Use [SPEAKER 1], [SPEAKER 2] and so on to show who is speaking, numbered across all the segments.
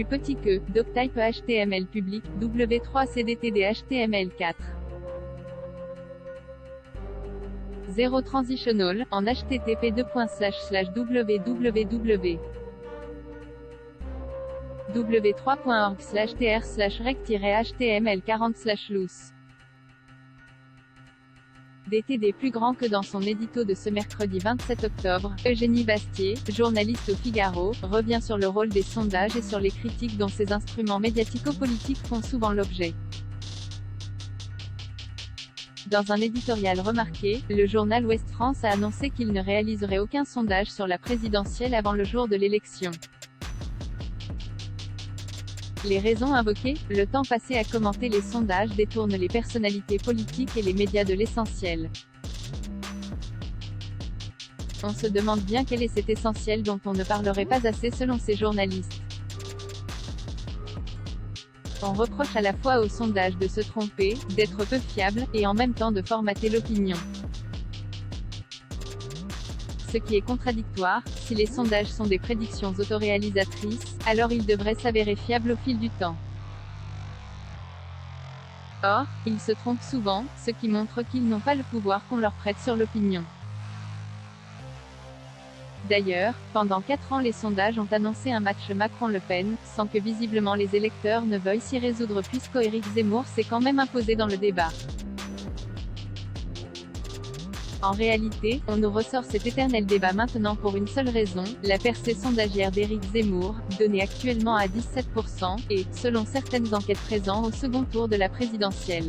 [SPEAKER 1] plus petit que doctype HTML public, W3 CDTD HTML4. 0 transitional, en http://www. w3.org/tr/rec-html40/loose. DTD plus grand que dans son édito de ce mercredi 27 octobre, Eugénie Bastier, journaliste au Figaro, revient sur le rôle des sondages et sur les critiques dont ces instruments médiatico-politiques font souvent l'objet. Dans un éditorial remarqué, le journal Ouest France a annoncé qu'il ne réaliserait aucun sondage sur la présidentielle avant le jour de l'élection. Les raisons invoquées, le temps passé à commenter les sondages détourne les personnalités politiques et les médias de l'essentiel. On se demande bien quel est cet essentiel dont on ne parlerait pas assez selon ces journalistes. On reproche à la fois aux sondages de se tromper, d'être peu fiables, et en même temps de formater l'opinion. Ce qui est contradictoire, si les sondages sont des prédictions autoréalisatrices, alors ils devraient s'avérer fiables au fil du temps. Or, ils se trompent souvent, ce qui montre qu'ils n'ont pas le pouvoir qu'on leur prête sur l'opinion. D'ailleurs, pendant 4 ans les sondages ont annoncé un match Macron-Le Pen, sans que visiblement les électeurs ne veuillent s'y résoudre puisqu'Éric Zemmour s'est quand même imposé dans le débat. En réalité, on nous ressort cet éternel débat maintenant pour une seule raison, la percée sondagière d'Éric Zemmour, donnée actuellement à 17%, et, selon certaines enquêtes présentes au second tour de la présidentielle.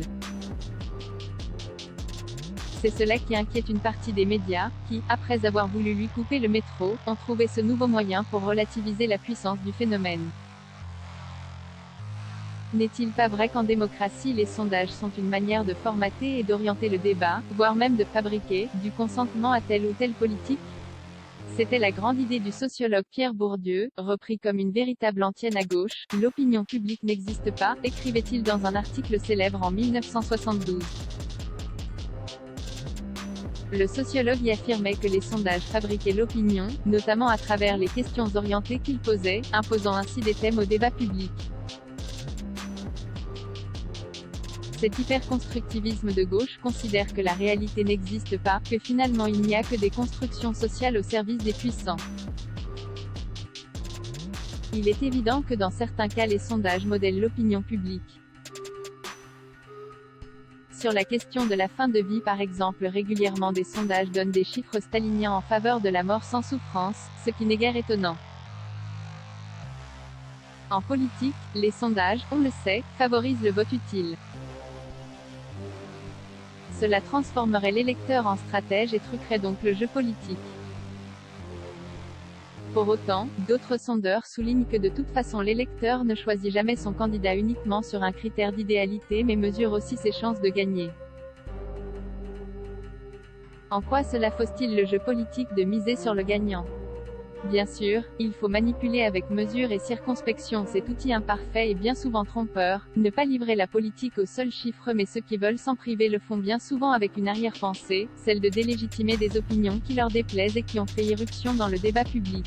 [SPEAKER 1] C'est cela qui inquiète une partie des médias, qui, après avoir voulu lui couper le métro, ont trouvé ce nouveau moyen pour relativiser la puissance du phénomène. N'est-il pas vrai qu'en démocratie les sondages sont une manière de formater et d'orienter le débat, voire même de fabriquer, du consentement à telle ou telle politique? C'était la grande idée du sociologue Pierre Bourdieu, repris comme une véritable antienne à gauche. L'opinion publique n'existe pas, écrivait-il dans un article célèbre en 1972. Le sociologue y affirmait que les sondages fabriquaient l'opinion, notamment à travers les questions orientées qu'ils posaient, imposant ainsi des thèmes au débat public. Cet hyperconstructivisme de gauche considère que la réalité n'existe pas, que finalement il n'y a que des constructions sociales au service des puissants. Il est évident que dans certains cas les sondages modèlent l'opinion publique. Sur la question de la fin de vie par exemple, régulièrement des sondages donnent des chiffres staliniens en faveur de la mort sans souffrance, ce qui n'est guère étonnant. En politique, les sondages, on le sait, favorisent le vote utile. Cela transformerait l'électeur en stratège et truquerait donc le jeu politique. Pour autant, d'autres sondeurs soulignent que de toute façon l'électeur ne choisit jamais son candidat uniquement sur un critère d'idéalité mais mesure aussi ses chances de gagner. En quoi cela fausse-t-il le jeu politique de miser sur le gagnant? Bien sûr, il faut manipuler avec mesure et circonspection cet outil imparfait et bien souvent trompeur, ne pas livrer la politique aux seuls chiffres mais ceux qui veulent s'en priver le font bien souvent avec une arrière-pensée, celle de délégitimer des opinions qui leur déplaisent et qui ont fait irruption dans le débat public.